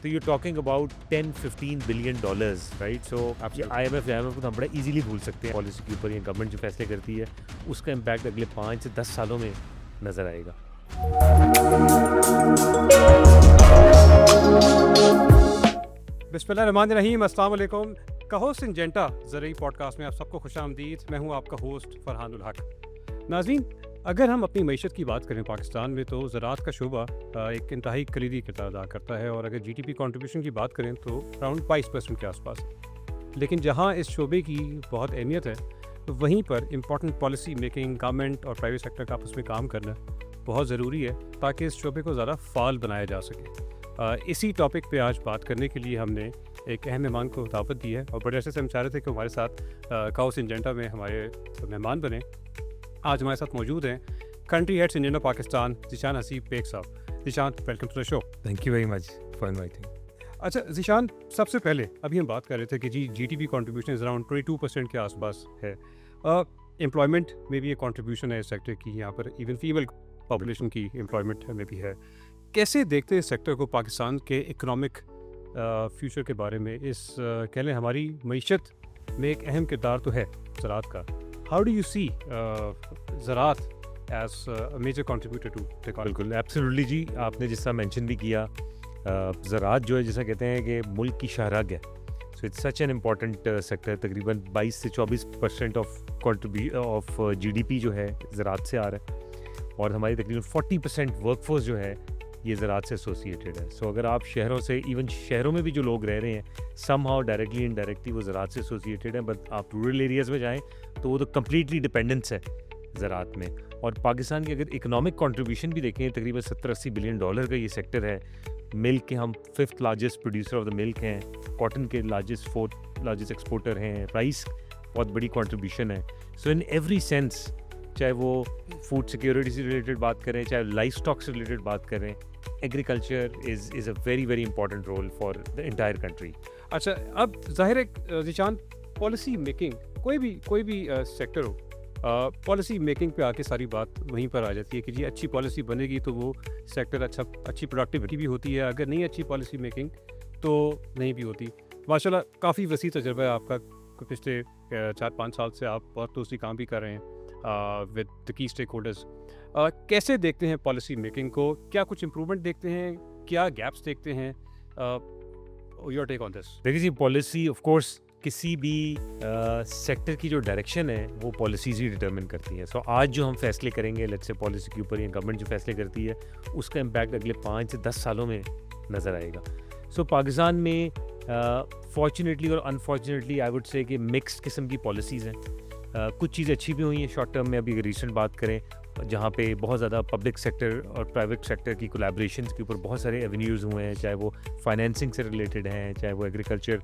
तो you talking about 10-15 billion dollars, right? So आप ये IMF को हम बड़ा इजीली भूल सकते हैं। पॉलिसी के ऊपर ये गवर्नमेंट जो फैसले करती है उसका इम्पैक्ट अगले 5 से 10 सालों में नज़र आएगा। बिस्मिल्लाहिर्रहमानिर्रहीम, अस्सलाम वालेकुम। कहो सिंजेंटा ज़रूरी पॉडकास्ट में आप सबको खुशामदीद। मैं हूं आपका होस्ट फरहानुल हक। नाज़रीन, अगर हम अपनी मईशत की बात करें पाकिस्तान में, तो ज़राअत का शोबा एक इंतहाई कलीदी किरदार अदा करता है, और अगर GDP कंट्रीब्यूशन की बात करें तो अराउंड 22% के आसपास है। लेकिन जहां इस शोबे की बहुत अहमियत है, तो वहीं पर इम्पॉर्टेंट पॉलिसी मेकिंग, गवर्नमेंट और प्राइवेट सेक्टर का आपस में काम करना बहुत ज़रूरी है ताकि इस शोबे को ज़्यादा फ़ाल बनाया जा सके। इसी टॉपिक पे आज बात करने के लिए हमने एक अहम मेहमान को दावत दी है, और बड़े अरसे से हम चाह रहे थे कि हमारे साथ कहो सिंजेंटा में हमारे मेहमान बने। आज हमारे साथ मौजूद हैं country head Syngenta Pakistan Zeeshan Haseeb Baig sahab. Zeeshan, welcome to the show. Thank you very much for inviting. अच्छा ज़ीशान, सबसे पहले अभी हम बात कर रहे थे कि जी GDP कंट्रीब्यूशन अराउंड 22% के आसपास है। एम्प्लॉयमेंट में भी एक कंट्रीब्यूशन है इस सेक्टर की, यहाँ पर इवन फीमेल पॉपुलेशन की एम्प्लॉयमेंट में भी है। कैसे देखते हैं इस सेक्टर को पाकिस्तान के इकोनॉमिक फ्यूचर के बारे में? इस कह लें हमारी मईशत में एक अहम किरदार तो है ज़राअत का। हाउ डू यू सी ज़राअत as a major contributor to the economy? बिल्कुल, एब्सोल्युटली जी। आपने जिसका मेंशन भी किया, ज़राअत जो है, जैसा कहते हैं कि मुल्क की शाहरग है। So it's such an important sector. तकरीबन 22 से 24% ऑफ GDP जो है ज़राअत से आ रहा है, और हमारी तकरीबन 40% वर्कफोर्स जो है ये ज़राअत से एसोसिएटेड है। सो अगर आप शहरों से, इवन शहरों में भी जो लोग रह रहे हैं, सम हाउ डायरेक्टली इनडायरेक्टली वो ज़राअत से एसोसिएटेड है। बट आप रूरल एरियाज़ में जाएँ तो वो तो कम्प्लीटली डिपेंडेंस है ज़राअत में। और पाकिस्तान की अगर इकोनॉमिक कंट्रीब्यूशन भी देखें, तकरीबन 70-80 बिलियन डॉलर का ये सेक्टर है। मिल्क के हम 5th largest producer of the milk हैं, कॉटन के 4th लार्जेस्ट एक्सपोर्टर हैं, राइस बहुत बड़ी कंट्रीब्यूशन है। सो इन एवरी सेंस, चाहे वो फूड सिक्योरिटी से रिलेटेड बात करें, चाहे लाइफ स्टॉक से रिलेटेड बात करें, agriculture is a very very important role for the entire country. अच्छा, अब जाहिर है ज़ीशान, पॉलिसी मेकिंग कोई भी सेक्टर हो, पॉलिसी मेकिंग पे आके सारी बात वहीं पर आ जाती है कि जी अच्छी पॉलिसी बनेगी तो वो सेक्टर अच्छी प्रोडक्टिविटी भी होती है। अगर नहीं अच्छी पॉलिसी मेकिंग तो नहीं भी होती। माशाल्लाह काफ़ी वसी तजुर्बा है आपका। पिछले 4-5 साल से आप बहुत दूसरी काम भी कर रहे हैं with the key stakeholders. कैसे देखते हैं पॉलिसी मेकिंग को? क्या कुछ इम्प्रूवमेंट देखते हैं? क्या गैप्स देखते हैं? Your take on this. देखिए जी, पॉलिसी ऑफ कोर्स किसी भी सेक्टर की जो डायरेक्शन है वो पॉलिसीज़ ही डिटर्मिन करती हैं। सो आज जो हम फैसले करेंगे, लेट्स से पॉलिसी के ऊपर, या गवर्नमेंट जो फैसले करती है उसका इम्पैक्ट अगले 5 से 10 सालों में नज़र आएगा। सो पाकिस्तान में फॉर्चुनेटली और अनफॉर्चुनेटली आई वुड से कि मिक्स्ड किस्म की पॉलिसीज़ हैं। कुछ चीज़ें अच्छी भी हुई हैं शॉर्ट टर्म में। अभी अगर रिसेंट बात करें, जहाँ पे बहुत ज़्यादा पब्लिक सेक्टर और प्राइवेट सेक्टर की कोलैबोरेशन के ऊपर बहुत सारे एवेन्यूज़ हुए हैं, चाहे वो फाइनेंसिंग से रिलेटेड हैं, चाहे वो एग्रीकल्चर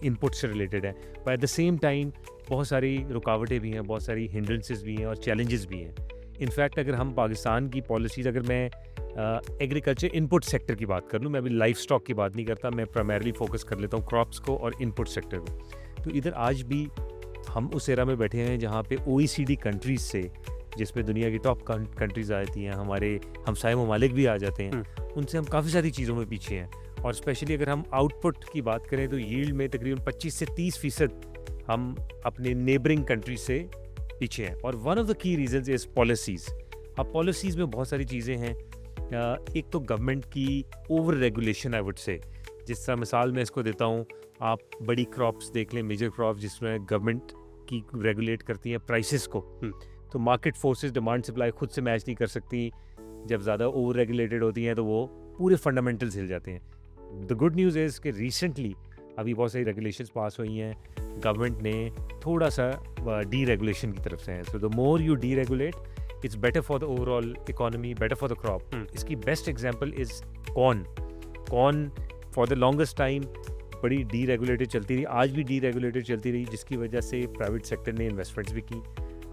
इनपुट से रिलेटेड है। But at the same time बहुत सारी रुकावटें भी हैं, बहुत सारी हिंड्रेंसेस भी हैं और चैलेंजेस भी हैं। इनफैक्ट अगर हम पाकिस्तान की पॉलिसीज़, अगर मैं एग्रीकल्चर इनपुट सेक्टर की बात कर लूँ, मैं अभी लाइफ स्टॉक की बात नहीं करता, मैं प्राइमरली फोकस कर लेता हूँ क्रॉप्स को और इनपुट सेक्टर को। तो इधर आज भी हम उस एरा में बैठे हैं जहाँ पे OECD कंट्रीज़ से, जिसमें दुनिया की टॉप कंट्रीज़ आती हैं, हमारे हमसाए ममालिक भी आ जाते हैं, उनसे हम काफ़ी सारी चीज़ों में पीछे हैं। और स्पेशली अगर हम आउटपुट की बात करें तो यील्ड में तकरीबन 25 से 30% हम अपने नेबरिंग कंट्री से पीछे हैं। और one of the key reasons is policies. अब पॉलिसीज़ में बहुत सारी चीज़ें हैं। एक तो गवर्नमेंट की over regulation, I would say. जिस तरह मिसाल मैं इसको देता हूँ, आप बड़ी क्रॉप्स देख लें, मेजर क्रॉप्स जिसमें गवर्नमेंट की रेगुलेट करती हैं प्राइसेस को, तो मार्केट फोर्सेस डिमांड सप्लाई खुद से मैच नहीं कर सकती। जब ज़्यादा ओवर रेगुलेटेड होती हैं तो वो पूरे फंडामेंटल्स हिल जाते हैं। द गुड न्यूज़ इज़ कि रिसेंटली अभी बहुत सारी रेगुलेशंस पास हुई हैं, गवर्नमेंट ने थोड़ा सा डी रेगुलेशन की तरफ से है। So the more you deregulate, it's better for the overall economy, better for the crop. इसकी best example is corn for the longest time बड़ी डी रेगुलेटेड चलती रही, आज भी डी रेगुलेटेड चलती रही, जिसकी वजह से प्राइवेट सेक्टर ने इन्वेस्टमेंट्स भी की,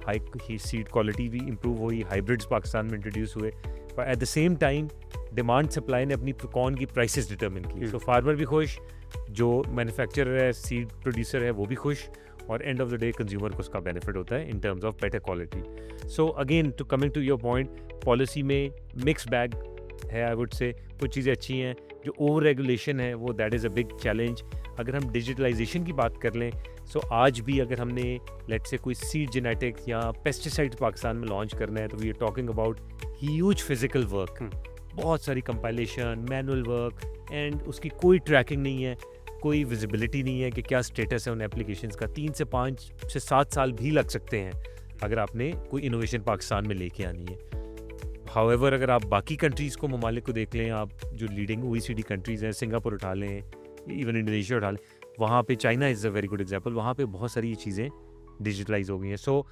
हाई सीड क्वालिटी भी इंप्रूव हुई, हाइब्रिड्स पाकिस्तान में इंट्रोड्यूस हुए। पर at the same time demand supply ने अपनी कॉर्न की प्राइसेस डिटरमिन की। सो फार्मर भी खुश, जो मैन्युफैक्चरर है, सीड प्रोड्यूसर है, वो भी खुश, और end of the day consumer को उसका बेनिफिट होता है in terms of better quality. So again to coming to your point, policy में मिक्स बैग है, आई वुड से। कुछ चीज़ें अच्छी हैं, जो ओवर रेगुलेशन है वो that is a big challenge. अगर हम डिजिटलाइजेशन की बात कर लें, सो आज भी अगर हमने लेट्स से कोई सीड जेनेटिक या पेस्टिसाइड पाकिस्तान में लॉन्च करना है, तो we are talking about huge physical work, बहुत सारी कंपाइलेशन, मैनुअल वर्क, एंड उसकी कोई ट्रैकिंग नहीं है, कोई विजिबिलिटी नहीं है कि क्या स्टेटस है उन एप्लीकेशंस का। 3 से 5 से 7 साल भी लग सकते हैं अगर आपने कोई इनोवेशन पाकिस्तान में लेके आनी है। हाउएवर अगर आप बाकी कंट्रीज़ को, ममालिक को देख लें, आप जो लीडिंग OECD कंट्रीज़ हैं, सिंगापुर उठा लें, इवन इंडोनेशिया उठा लें, वहाँ पे China is a very good example, वहाँ पे बहुत सारी ये चीज़ें डिजिटलाइज हो गई हैं। सो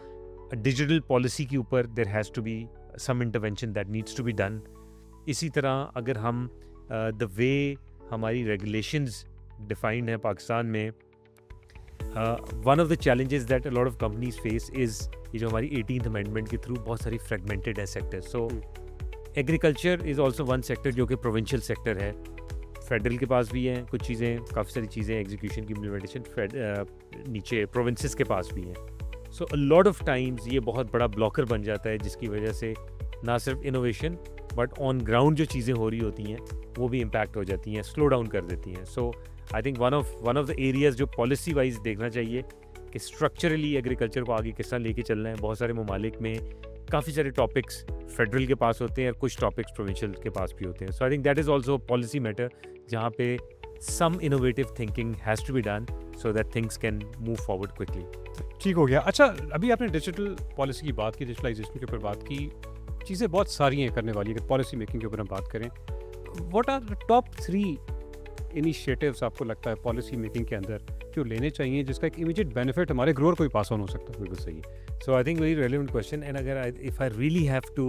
डिजिटल पॉलिसी के ऊपर there has to be some intervention that needs to be done. इसी तरह अगर हम द वे हमारी रेगुलेशंस डिफाइंड है पाकिस्तान में, one of the challenges that a lot of companies face is ये जो हमारी 18th अमेंडमेंट के थ्रू बहुत सारी फ्रेगमेंटेड है sector. So agriculture is also one sector जो कि प्रोविंशियल सेक्टर है, फेडरल के पास भी हैं कुछ चीज़ें, काफ़ी सारी चीज़ें एग्जीक्यूशन की इम्प्लीमेंटेशन नीचे प्रोविंसेस के पास भी हैं। सो अ लॉट ऑफ टाइम्स ये बहुत बड़ा ब्लॉकर बन जाता है, जिसकी वजह से ना सिर्फ इनोवेशन बट ऑन ग्राउंड जो चीज़ें हो रही होती हैं वो भी इम्पैक्ट हो जाती हैं, स्लो डाउन कर देती हैं। So I think one of the areas जो पॉलिसी वाइज देखना चाहिए कि स्ट्रक्चरली एग्रीकल्चर को आगे किस तरह लेके चलना है। बहुत सारे ममालिक में काफ़ी सारे टॉपिक्स फेडरल के पास होते हैं और कुछ टॉपिक्स प्रोविंशियल के पास भी होते हैं। So I think that is also policy matter जहाँ पे some innovative thinking has to be done so that things can move forward quickly. ठीक हो गया। अच्छा, अभी आपने डिजिटल पॉलिसी की बात की, डिजिटलाइजेशन के ऊपर बात की, चीज़ें बहुत सारी हैं करने वाली। अगर पॉलिसी मेकिंग के ऊपर हम बात करें, what are the top 3 initiatives आपको लगता है पॉलिसी मेकिंग के अंदर जो लेने चाहिए, जिसका एक इमीडिएट बेनिफिट हमारे ग्रोअर को भी पास ऑन हो सकता है? बिल्कुल सही। So I think very relevant question, and अगर if I really have to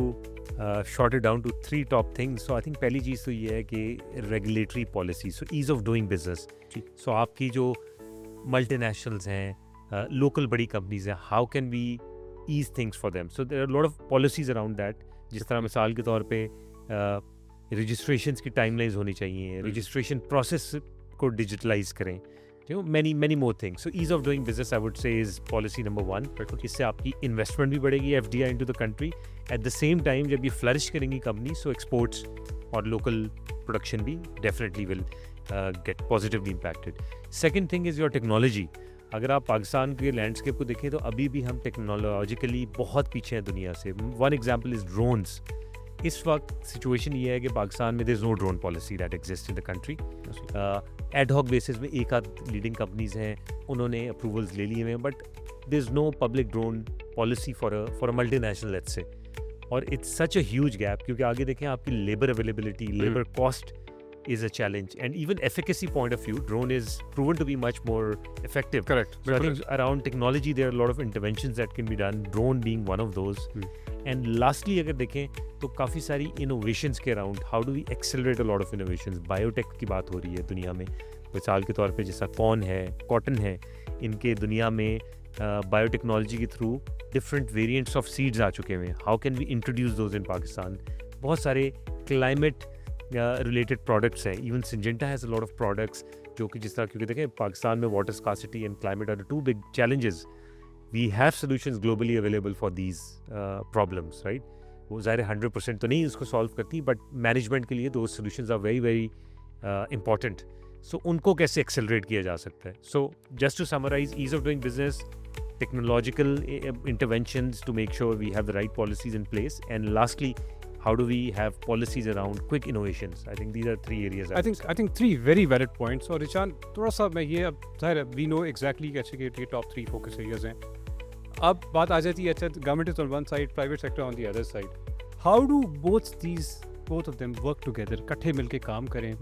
short it down to 3 top things, so I think पहली चीज़ तो ये है कि regulatory policy, so ease of doing business. So आपकी जो मल्टीनेशनल्स हैं, लोकल बड़ी कंपनीज हैं, how can we ease things for them? So there are lot of policies around that. जिस तरह मिसाल के तौर पे रजिस्ट्रेशंस की टाइमलाइंस होनी चाहिए, रजिस्ट्रेशन प्रोसेस को डिजिटलाइज करें, many more things. So ease of doing business, I would say, is policy number 1. इससे आपकी इन्वेस्टमेंट भी बढ़ेगी, FDI into the country. At the same time, जब ये फ्लरिश करेंगी कंपनी, so exports और लोकल प्रोडक्शन भी definitely will get positively impacted. Second thing is your technology. अगर आप पाकिस्तान के लैंडस्केप को देखें तो अभी भी हम टेक्नोलॉजिकली बहुत पीछे हैं दुनिया से। One example is drones. इस वक्त सिचुएशन ये है कि पाकिस्तान में there is no drone policy that exist in the country. Ad hoc basis में एक आध लीडिंग कंपनीज हैं, उन्होंने अप्रूवल्स ले लिए हैं, but there is no public drone policy for a multinational, let's say. और it's such a huge gap, क्योंकि आगे देखें आपकी labour availability, labour cost is a challenge, and even efficacy point of view, drone is proven to be much more effective. Correct. But I think around technology there are a lot of interventions that can be done, drone being one of those. And lastly, अगर देखें तो काफ़ी सारी innovations के around, how do we accelerate a lot of innovations? Biotech की बात हो रही है दुनिया में, मिसाल के तौर पे जैसा कॉर्न है, कॉटन है, इनके दुनिया में बायोटेक्नोलॉजी के through different variants of seeds आ चुके हैं। How can we introduce those in Pakistan? बहुत सारे क्लाइमेट रिलेटेड प्रोडक्ट्स हैं, even Syngenta has a lot of products जो कि जिस तरह, क्योंकि देखें पाकिस्तान में water scarcity and climate are the 2 big challenges. We have solutions globally available for these problems, right? वो ज़ाहिर 100% तो नहीं उसको सॉल्व करती, बट मैनेजमेंट के लिए those solutions are very very important. So उनको कैसे एक्सेलरेट किया जा सकता है? So just to summarise, ease of doing business, technological interventions to make sure we have the right policies in place, and lastly, how do we have policies around quick innovations? I think these are 3 areas. I think 3 very valid points. और रिचान, थोड़ा सा मैं ये, अब जाहिर है we know exactly कैसे कि ये टॉप 3 फोकस एरियाज हैं। अब बात आ जाती है, अच्छा, government is on one side, private sector on the other side. How do both of them work together, इकट्ठे मिलके काम करें?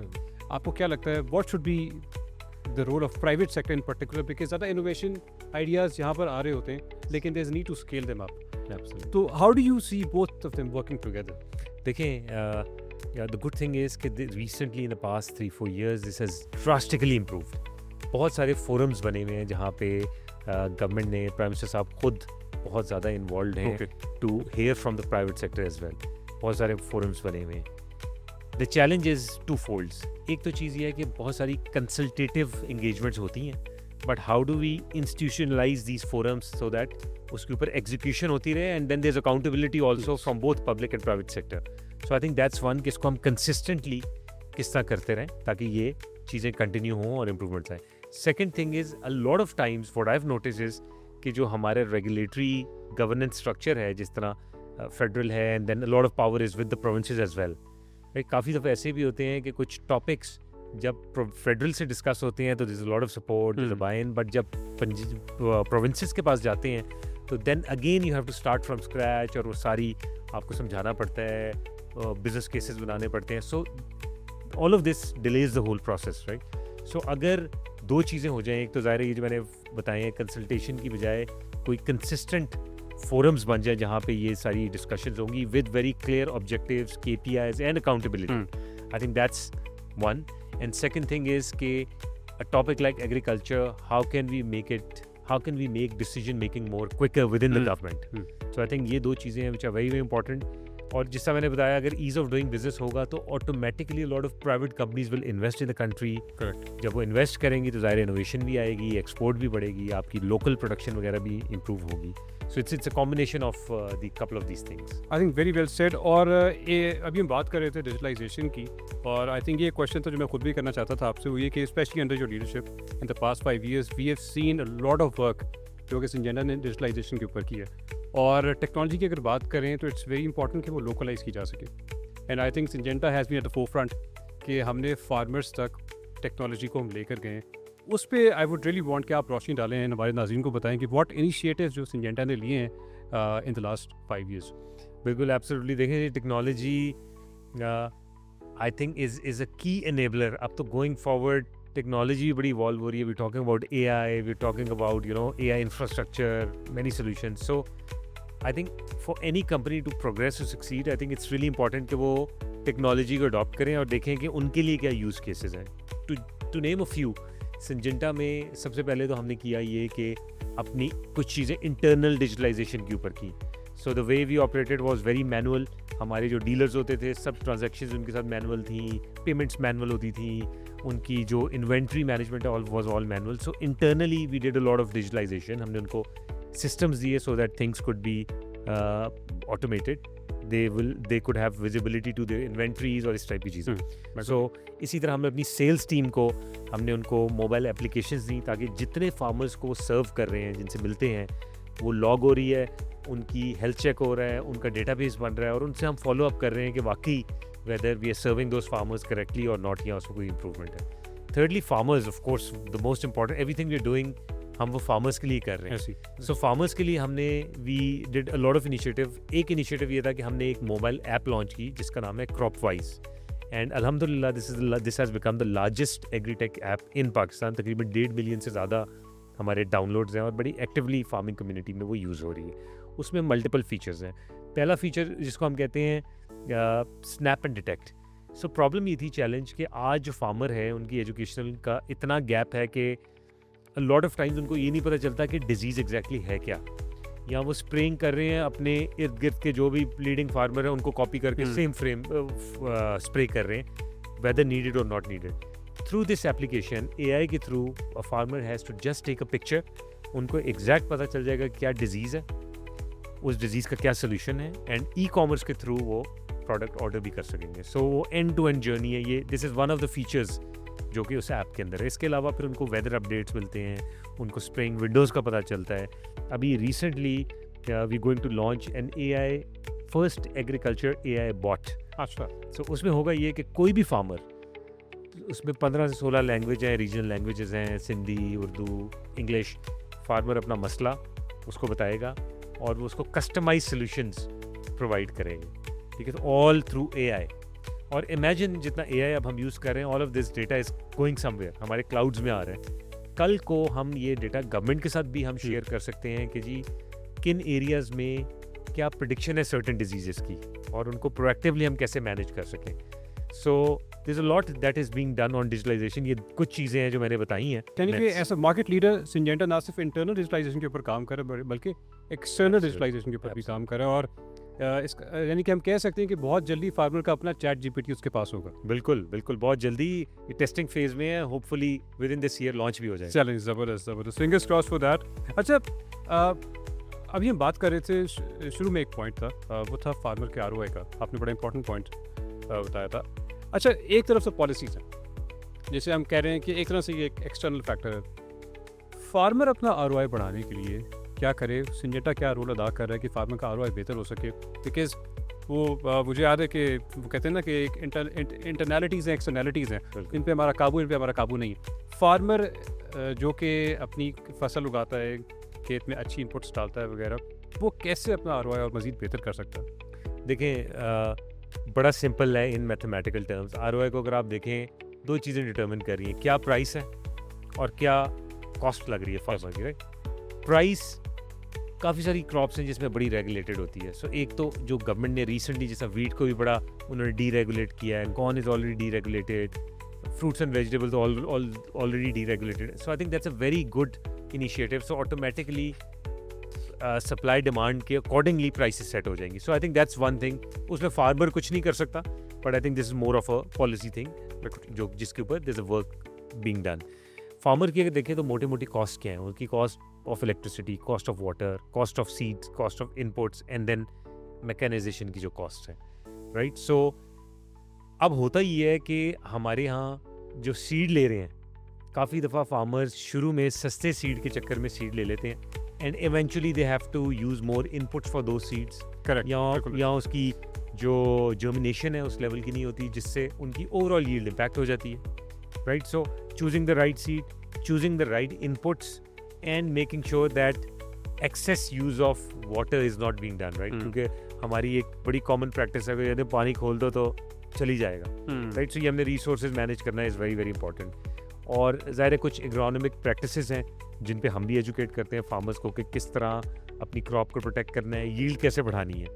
आपको क्या लगता है, what should be the role of private sector in particular? Because ज़्यादा इनोवेशन आइडियाज़ यहाँ पर आ रहे होते हैं, लेकिन there is need to scale them up. Absolutely. तो how do you see both of them working together? देखें, the good thing is कि recently in the past 3-4 years this has drastically improved. बहुत सारे forums बने हुए हैं जहाँ पे गवर्नमेंट ने, प्राइम मिनिस्टर साहब खुद बहुत ज़्यादा इन्वॉल्व हैं to hear from the private sector as well. बहुत सारे forums बने हुए हैं। The challenge is twofolds. एक तो चीज़ ये है कि बहुत सारी consultative engagements होती हैं, but how do we institutionalize these forums so that उसके ऊपर execution होती रहे, and then there's accountability also from both public and private sector. So I think that's one कि इसको हम consistently किस तरह करते रहें ताकि ये चीज़ें कंटिन्यू हों और इम्प्रूवमेंट्स आए. Second thing is a lot of times what I have notice is कि जो हमारे रेगुलेटरी गवर्नेंस स्ट्रक्चर है, जिस तरह फेडरल है and then a lot of power is with the provinces as well. काफ़ी दफ़े ऐसे भी होते हैं कि कुछ टॉपिक्स जब फेडरल से डिस्कस होते हैं तो this lot of support the buy in, but जब प्रोविंसेस के पास जाते हैं तो then again you have to start from scratch, और वो सारी आपको समझाना पड़ता है, बिजनेस केसेस बनाने पड़ते हैं. So all of this delays the whole process, right. So अगर दो चीज़ें हो जाएं, एक तो ज़ाहिर है ये जो मैंने बताए हैं कंसल्टेशन की बजाय कोई कंसिस्टेंट फोरम्स बन जाए जहाँ पे ये सारी डिस्कशंस होंगी with very clear objectives, KPIs and accountability. I think that's one. And second thing is कि a topic like agriculture, how can we make decision making more quicker within the government. So I think ये दो चीज़ें हैं which are very very important. और जिस तरह मैंने बताया, अगर ease of doing business होगा तो automatically a lot of private companies will invest in the country. Correct. जब वो invest करेंगी तो ज़ाहिर innovation भी आएगी, export भी बढ़ेगी, आपकी local production वगैरह भी improve होगी. So it's a combination of the couple of these things. I think very well said. और ये अभी हम बात कर रहे थे डिजिटलाइजेशन की, और आई थिंक ये क्वेश्चन तो जो मैं खुद भी करना चाहता था आपसे वो ये कि specially under your leadership in the past 5 years we have seen a lot of work जो कि सिंजेंटा ने डिजिटलाइजेशन के ऊपर की है. और टेक्नोलॉजी की अगर बात करें तो इट्स वेरी इंपॉर्टेंट कि वो लोकलाइज की जा सके. And I think Syngenta has been at the forefront कि हमने फार्मर्स तक टेक्नोलॉजी को हम लेकर गए. उस पर आई वुड रियली वांट कि आप रोशनी डालें, हमारे नाज़रीन को बताएं कि व्हाट इनिशिएटिव्स जो सिंजेंटा ने लिए हैं इन द लास्ट 5 years. बिल्कुल, एब्सोल्युटली. देखें, technology I think is a key enabler. अब तो गोइंग फॉरवर्ड टेक्नोलॉजी बड़ी इवॉल्व हो रही है. We talking about AI, we talking about AI infrastructure, many solutions. So I think for any company to progress, to succeed, I think it's really important कि वो technology को adopt करें और देखें कि उनके लिए क्या यूज़ केसेस हैं. To name a few, Syngenta में सबसे पहले तो हमने किया ये कि अपनी कुछ चीज़ें इंटरनल डिजिटलाइजेशन के ऊपर की. So the way we operated was very manual. हमारे जो डीलर्स होते थे सब ट्रांजैक्शंस उनके साथ मैनुअल थी, पेमेंट्स मैनुअल होती थी, उनकी जो inventory management was all manual. So internally we did a lot of digitalisation. हमने उनको सिस्टम्स दिए so that things could be automated. they could have visibility to their inventories और इस टाइप की चीज़ें. सो इसी तरह हमने अपनी सेल्स टीम को हमने उनको मोबाइल एप्लीकेशंस दी ताकि जितने फार्मर्स को सर्व कर रहे हैं, जिनसे मिलते हैं, वो लॉग हो रही है, उनकी हेल्थ चेक हो रहा है, उनका डेटाबेस बन रहा है और उनसे हम फॉलो अप कर रहे हैं कि वाकई whether we are serving those farmers correctly और नॉट, या उसमें कोई इंप्रूवमेंट है. Thirdly farmers, of course the most important, everything we are doing हम वो फार्मर्स के लिए कर रहे हैं. सो फार्मर्स के लिए हमने we did a lot of initiative. एक इनिशिएटिव ये था कि हमने एक मोबाइल ऐप लॉन्च की जिसका नाम है क्रॉपवाइज. एंड अल्हम्दुलिल्लाह this has become the largest agritech app इन पाकिस्तान. तकरीबन 1.5 मिलियन से ज़्यादा हमारे डाउनलोड्स हैं और बड़ी एक्टिवली फार्मिंग कम्युनिटी में वो यूज़ हो रही है. उसमें मल्टीपल फीचर्स हैं. पहला फीचर जिसको हम कहते हैं snap and detect. So problem ये थी, चैलेंज, कि आज जो फार्मर है उनकी एजुकेशनल का इतना गैप है कि a lot of times उनको ये नहीं पता चलता कि डिजीज़ एग्जैक्टली है क्या. या वो स्प्रेइंग कर रहे हैं, अपने इर्द गिर्द के जो भी लीडिंग फार्मर है उनको कॉपी करके सेम फ्रेम स्प्रे कर रहे हैं, वेदर नीडेड और not needed. Through this application AI के through a farmer has to just take a picture. उनको एग्जैक्ट पता चल जाएगा क्या डिजीज़ है, उस डिजीज़ का क्या सोल्यूशन है, एंड ई-कॉमर्स के थ्रू वो प्रोडक्ट ऑर्डर भी कर सकेंगे. सो वो एंड टू एंड जर्नी है ये. This is one of the features जो कि उस ऐप के अंदर है. इसके अलावा फिर उनको वेदर अपडेट्स मिलते हैं, उनको स्प्रेइंग विंडोज़ का पता चलता है. अभी recently we going to launch an AI first agriculture AI bot. अच्छा. सो उसमें होगा ये कि कोई भी फार्मर, उसमें 15 से 16 लैंग्वेज हैं, रीजनल लैंग्वेजेस हैं, सिंधी, उर्दू, इंग्लिश. फार्मर अपना मसला उसको बताएगा और वो उसको कस्टमाइज सॉल्यूशंस प्रोवाइड करेंगे. ठीक है, तो ऑल थ्रू AI. और इमेजिन जितना AI अब हम यूज़ कर रहे हैं, all of this data is going somewhere, हमारे क्लाउड्स में आ रहे हैं. कल को हम ये डेटा गवर्नमेंट के साथ भी हम शेयर कर सकते हैं कि जी किन एरियाज़ में क्या प्रिडिक्शन है सर्टेन डिजीज़ की और उनको प्रोएक्टिवली हम कैसे मैनेज कर सकें. So there is a lot that is being done on digitalisation. ये कुछ चीज़ें हैं जो मैंने बताई हैं. यानी कि as a market leader Syngenta ना सिर्फ इंटरनल डिजिटलाइजेशन के ऊपर काम कर रहा है बल्कि एक्सटर्नल डिजिटलाइजेशन के ऊपर भी काम कर रहा है. और यानी कि हम कह सकते हैं कि बहुत जल्दी फार्मर का अपना चैट GPT उसके पास होगा. बिल्कुल बिल्कुल, बहुत जल्दी. ये टेस्टिंग फेज में है, hopefully with in this year launch भी हो जाएगा. चलें, ज़बरदस्त ज़बरदस्त, फिंगर्स क्रॉस फॉर दैट. अच्छा, अभी हम बात कर रहे थे, शुरू में एक पॉइंट था, वो था फार्मर के ROI का. आपने बड़ा इंपॉर्टेंट पॉइंट बताया था. अच्छा, एक तरफ से पॉलिसीज़ हैं, जैसे हम कह रहे हैं कि एक तरह से ये एक एक्सटर्नल फैक्टर है। फार्मर अपना आरओआई बढ़ाने के लिए क्या करे? सिंजेंटा क्या रोल अदा कर रहा है कि फार्मर का आरओआई बेहतर हो सके? बिकॉज़ वो मुझे याद है कि वो कहते हैं ना कि एक इंटरनैलिटीज़ हैं, एक्सटर्नैलिटीज़ हैं, इन पे हमारा काबू, इन पे हमारा काबू नहीं है। फार्मर जो कि अपनी फसल उगाता है, खेत में अच्छी इनपुट्स डालता है वगैरह, वो कैसे अपना आरओआई और मज़ीद बेहतर कर सकता है? देखें बड़ा सिंपल है इन मैथमेटिकल टर्म्स। आरओआई को अगर आप देखें, दो चीज़ें डिटर्मिन कर रही हैं, क्या प्राइस है और क्या कॉस्ट लग रही है फार्मर की, राइट? प्राइस, काफ़ी सारी क्रॉप्स हैं जिसमें बड़ी रेगुलेटेड होती है। सो एक तो जो गवर्नमेंट ने रिसेंटली, जैसा वीट को भी बड़ा उन्होंने डीरेगुलेट किया है, corn is already deregulated, fruits and vegetables already deregulated. So I think that's a very good initiative. So automatically supply demand के accordingly prices set हो जाएंगी. So I think that's one thing. उसमें farmer कुछ नहीं कर सकता, but I think this is more of a policy thing जो जिसके ऊपर there's a work being done. Farmer की अगर देखें तो मोटी मोटी cost क्या है उनकी? cost of electricity, cost of water, cost of seeds, cost of inputs and then mechanization की जो cost है, right? So अब होता ये है कि हमारे यहाँ जो सीड ले रहे हैं, काफ़ी दफ़ा फार्मर्स शुरू में सस्ते सीड के चक्कर में सीड ले लेते हैं and eventually they have to use more inputs for those seeds. Correct. या उसकी जो जर्मिनेशन है उस लेवल की नहीं होती, जिससे उनकी ओवरऑल यील्ड इम्पैक्ट हो जाती है, right? So choosing the right seed, choosing the right inputs and making sure that excess use of water is not being done, right? क्योंकि हमारी एक बड़ी कॉमन प्रैक्टिस है कि यदि पानी खोल दो तो चली जाएगा, राइट? सो ये हमने रिसोर्सेज मैनेज करना इज़ वेरी वेरी इंपॉर्टेंट। और ज़ाहिर है कुछ एग्रोनॉमिक प्रैक्टिसेस हैं जिन पे हम भी एजुकेट करते हैं फार्मर्स को कि किस तरह अपनी क्रॉप को प्रोटेक्ट करना है, यील्ड कैसे बढ़ानी है,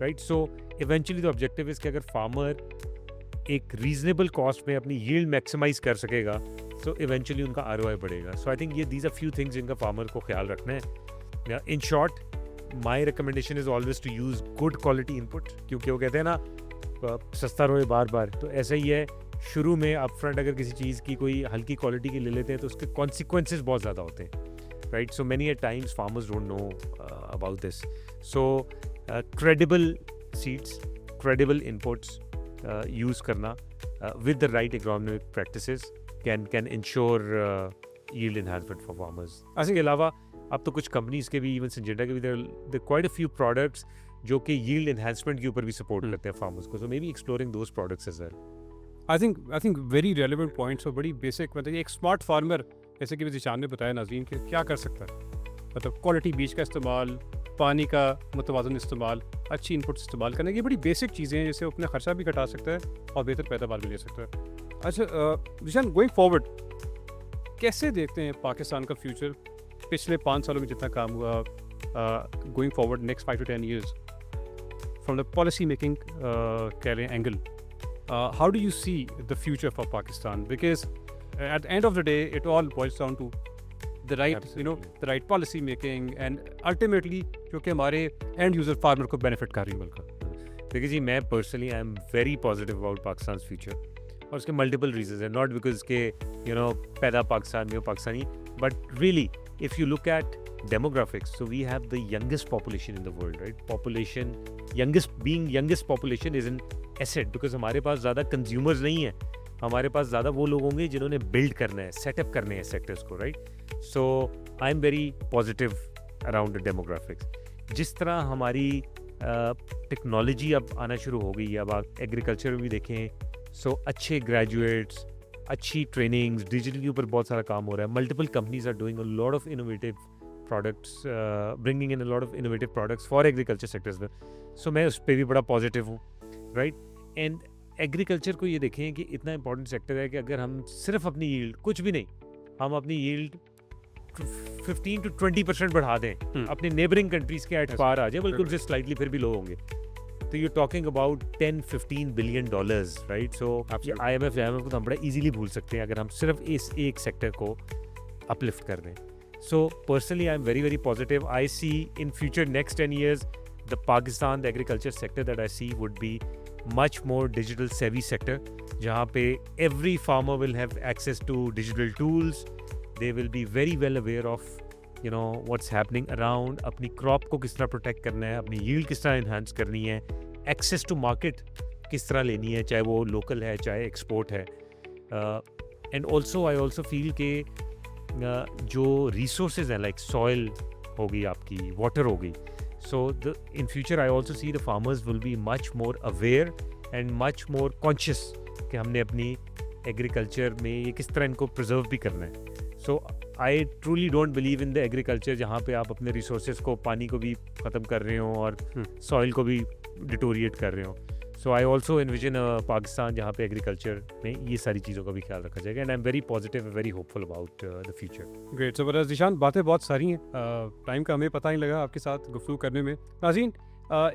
right? So eventually the objective is कि अगर फार्मर एक रीजनेबल कॉस्ट में अपनी यील्ड मैक्सिमाइज कर सकेगा तो इवेंचुअली उनका आरओआई बढ़ेगा। सो आई थिंक ये दीज आर फ्यू थिंग्स जिनका फार्मर को ख्याल रखना है। In short my recommendation is always to use good quality input, क्योंकि वो कहते हैं ना सस्ता रोए बार बार, तो ऐसा ही है। शुरू में अपफ्रंट अगर किसी चीज़ की कोई हल्की क्वालिटी की ले लेते हैं तो उसके कॉन्सिक्वेंसेस बहुत ज़्यादा होते हैं, right? So many at times farmers don't know about this. So credible seeds, credible inputs use करना with the right agronomic practices can ensure yield enhancement for farmers. इसके अलावा अब तो कुछ कंपनीज के भी, इवन सिंजेंटा के भी, there quite a few products जो कि यील्ड एनहांसमेंट के ऊपर भी सपोर्ट करते हैं फार्मर्स को। So maybe exploring those products as well. I think very relevant points और बड़ी बेसिक, मतलब एक स्मार्ट फार्मर, जैसे कि जिशान ने बताया नाज़रीन, कि क्या कर सकता है, मतलब क्वालिटी बीज का इस्तेमाल, पानी का मुतवाज़न इस्तेमाल, अच्छी इनपुट इस्तेमाल करने की बड़ी बेसिक चीज़ें हैं जिससे वो अपना खर्चा भी घटा सकता है और बेहतर पैदावार भी ले सकता है। अच्छा जिशान, गोइंग फॉरवर्ड कैसे देखते हैं पाकिस्तान का फ्यूचर? पिछले 5 सालों में जितना काम हुआ, going forward next 5 to 10 years from the policy making angle, how do you see the future for Pakistan? Because at the end of the day, it all boils down to the right, the right policy making and ultimately जो कि हमारे end user farmer को benefit कर रही है मिलकर। देखिए जी, मैं personally I am very positive about Pakistan future, और उसके मल्टीपल रीजंस हैं। नॉट बिकॉज के पैदा पाकिस्तान में हो, Pakistani, but really if you look at demographics, so we have the youngest population in the world, right? Population, youngest population is an asset because हमारे पास ज़्यादा consumers नहीं है, हमारे पास ज़्यादा वो लोग होंगे जिन्होंने build करना है, setup करने हैं sectors को, right? So I am very positive around the demographics. जिस तरह हमारी टेक्नोलॉजी अब आना शुरू हो गई है, अब आप एग्रीकल्चर में भी देखें, so अच्छे ग्रेजुएट्स, अच्छी ट्रेनिंग्स, डिजिटल के ऊपर बहुत सारा काम हो रहा है। Multiple companies are doing a lot of innovative products, bringing in a lot of innovative products for agriculture sectors में। So मैं उस पर भी बड़ा पॉजिटिव हूँ, राइट? एंड एग्रीकल्चर को ये देखें कि इतना इंपॉर्टेंट सेक्टर है कि अगर हम सिर्फ अपनी यील्ड, कुछ भी नहीं, हम अपनी यील्ड 15 to 20% बढ़ा दें, अपने नेबरिंग कंट्रीज के एट पार आ जाए, बल्कि उनसे स्लाइटली फिर भी लो होंगे, तो you talking about $10-15 billion, right? So IMF को तो हम बड़ा ईजिली भूल सकते हैं अगर हम सिर्फ इस एक सेक्टर को अपलिफ्ट कर दें। So personally, I'm very, very positive. I see in future next 10 years, the Pakistan, the agriculture sector that I see would be much more digital savvy sector, जहाँ पे every farmer will have access to digital tools. They will be very well aware of, what's happening around, अपनी crop को किस तरह protect करना है, अपनी yield किस तरह enhance करनी है, access to market किस तरह लेनी है, चाहे वो लोकल है चाहे एक्सपोर्ट है। And also I also feel के जो रिसोर्सेज हैं लाइक सॉइल हो गई, आपकी वाटर हो गई, so the in future I also see the farmers will be much more aware and much more conscious कि हमने अपनी एग्रीकल्चर में ये किस तरह इनको प्रिजर्व भी करना है। So I truly don't believe in the agriculture जहाँ पे आप अपने रिसोर्सेज को, पानी को भी ख़त्म कर रहे हो और सॉइल को भी डिटोरिएट कर रहे हो। सो आई ऑल्सो एनविजन पाकिस्तान जहाँ पे एग्रीकल्चर में ये सारी चीज़ों का भी ख्याल रखा जाएगा, and I am very positive, very hopeful about the future. Great, ज़बरदस्त जीशान, बातें बहुत सारी हैं, टाइम का हमें पता ही लगा आपके साथ गुफ्तगू करने में। नाज़रीन,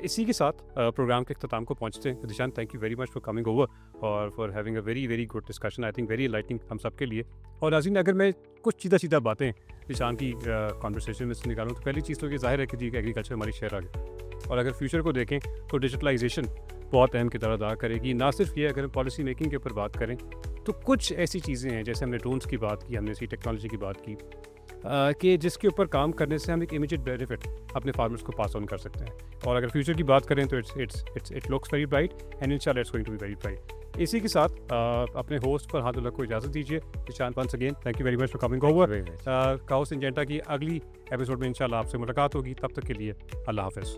इसी के साथ प्रोग्राम के अख्ताम को पहुंचते हैं। Zeeshan, thank you very much for coming over और for having a very very good discussion, I think very enlightening हम सब के लिए। और नाज़रीन, अगर मैं कुछ सीधा बातें दिशान की कॉन्वर्सेशन में से निकालूँ तो पहली चीज़ तो ये ज़ाहिर है कि जी एग्रीकल्चर हमारी शहर आ गई, और अगर फ्यूचर को देखें तो डिजिटलाइजेशन बहुत अहम किरदार अदा करेगी। ना सिर्फ ये, अगर हम पॉलिसी मेकिंग के ऊपर बात करें तो कुछ ऐसी चीज़ें हैं, जैसे हमने ड्रोन्स की बात की, हमने इसी टेक्नोलॉजी की बात की, कि जिसके ऊपर काम करने से हम एक इमीडिएट बेनिफिट अपने फार्मर्स को पास ऑन कर सकते हैं। और अगर फ्यूचर की बात करें तो it looks very bright and इंशाल्लाह it's going to be very bright. इसी के साथ अपने होस्ट फरहान को इजाज़त दीजिए। Zeeshan, once again thank you very much for coming over. काहो सिंजेंटा की अगली एपिसोड में इंशाल्लाह आपसे मुलाकात होगी, तब तक के लिए अल्लाह हाफ़िज़।